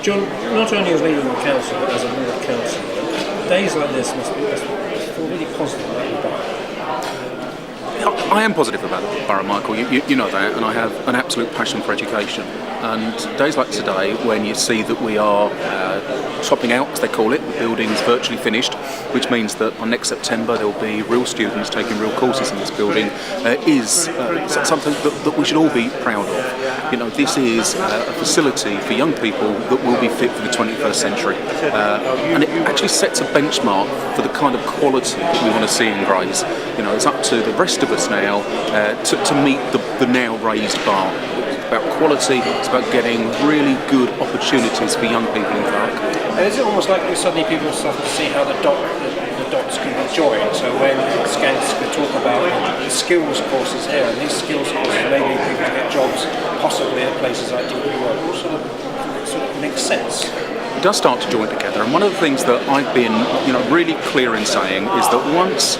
John, not only as leading the council, but as a ward councillor, days like this must feel really positive about the borough. I am positive about the borough, Michael. You know that, and I have an absolute passion for education. And days like today, when you see that we are topping out, as they call it, the building's virtually finished, which means that on next September there will be real students taking real courses in this building, is something that we should all be proud of. You know, this is a facility for young people that will be fit for the 21st century, and it actually sets a benchmark for the kind of quality that we want to see in Grays. You know, it's up to the rest of us now to meet the now raised bar. It's about quality, it's about getting really good opportunities for young people in Thurrock. And is it almost like suddenly people are starting to see how the dots can be joined? So when Skanska talk about the skills courses here, and these skills courses enable people to get jobs possibly at places like DP World, all sort of makes sense. It does start to join together, and one of the things that I've been really clear in saying is that once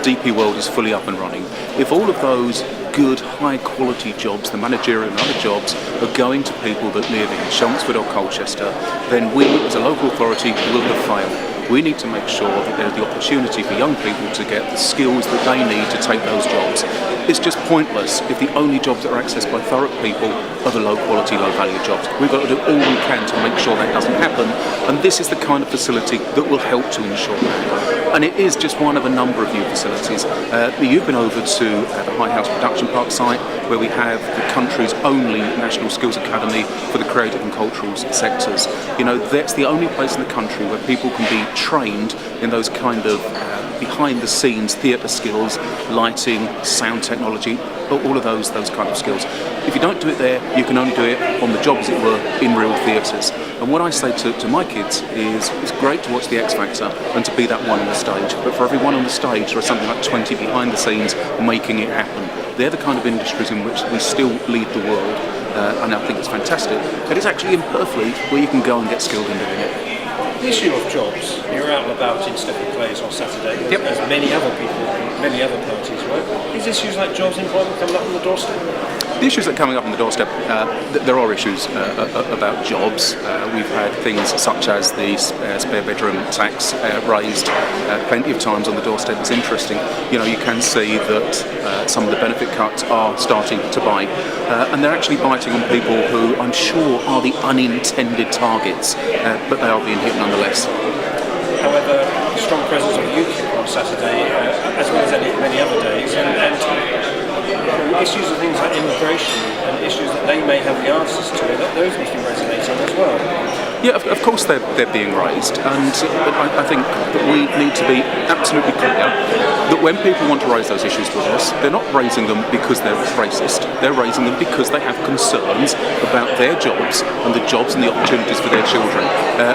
DP World is fully up and running, if all of those good, high-quality jobs, the managerial and other jobs, are going to people that live in Chelmsford or Colchester, then we, as a local authority, will have failed. We need to make sure that there's the opportunity for young people to get the skills that they need to take those jobs. It's just pointless if the only jobs that are accessed by Thurrock people are the low-quality, low-value jobs. We've got to do all we can to make sure that doesn't happen, and this is the kind of facility that will help to ensure that. And it is just one of a number of new facilities. You've been over to the High House Production Park site, where we have the country's only National Skills Academy for the creative and cultural sectors. You know, that's the only place in the country where people can be trained in those kind of behind-the-scenes theatre skills, lighting, sound technology, all of those kind of skills. If you don't do it there, you can only do it on the job, as it were, in real theatres. And what I say to my kids is, it's great to watch the X Factor and to be that one on the stage, but for every one on the stage, there are something like 20 behind the scenes making it happen. They're the kind of industries in which we still lead the world, and I think it's fantastic. And it's actually in Purfleet where you can go and get skilled in doing it. The issue of jobs, you're out and about in Stifford Plays on Saturday, yep, as many other people, many other parties were. These issues like jobs and employment coming up on the doorstep? The issues that are coming up on the doorstep, there are issues about jobs. We've had things such as the spare bedroom tax raised plenty of times on the doorstep. It's interesting. You know, you can see that some of the benefit cuts are starting to bite, and they're actually biting on people who I'm sure are the unintended targets, but they are being hit nonetheless. However, strong presence of youth on Saturday, as well as many other days, and issues of things like immigration and issues that they may have the answers to, those must be resonating as well. Yeah, of course they're being raised, and I think that we need to be absolutely clear that when people want to raise those issues with us, they're not raising them because they're racist, they're raising them because they have concerns about their jobs and the jobs and the opportunities for their children.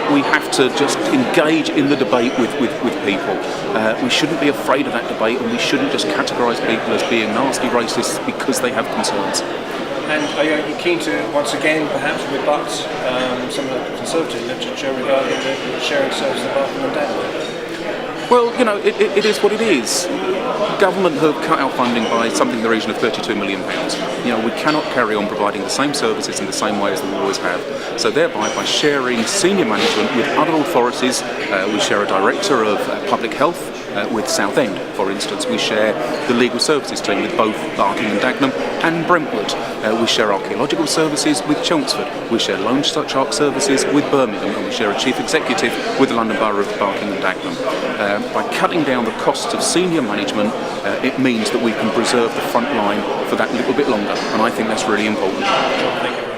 We have to just engage in the debate with people. We shouldn't be afraid of that debate, and we shouldn't just categorise people as being nasty racists because they have concerns. And are you keen to, once again, perhaps rebut some of the Conservative literature regarding the sharing service of Barking and Dagenham? Well, you know, it is what it is. Government have cut our funding by something in the region of £32 million. You know, we cannot carry on providing the same services in the same way as we always have. So thereby, by sharing senior management with other authorities, we share a director of public health, with Southend, for instance. We share the legal services team with both Barking and Dagenham and Brentwood. We share archaeological services with Chelmsford. We share loan shark services with Birmingham, and we share a chief executive with the London Borough of Barking and Dagenham. By cutting down the costs of senior management, it means that we can preserve the front line for that little bit longer, and I think that's really important. Thank you.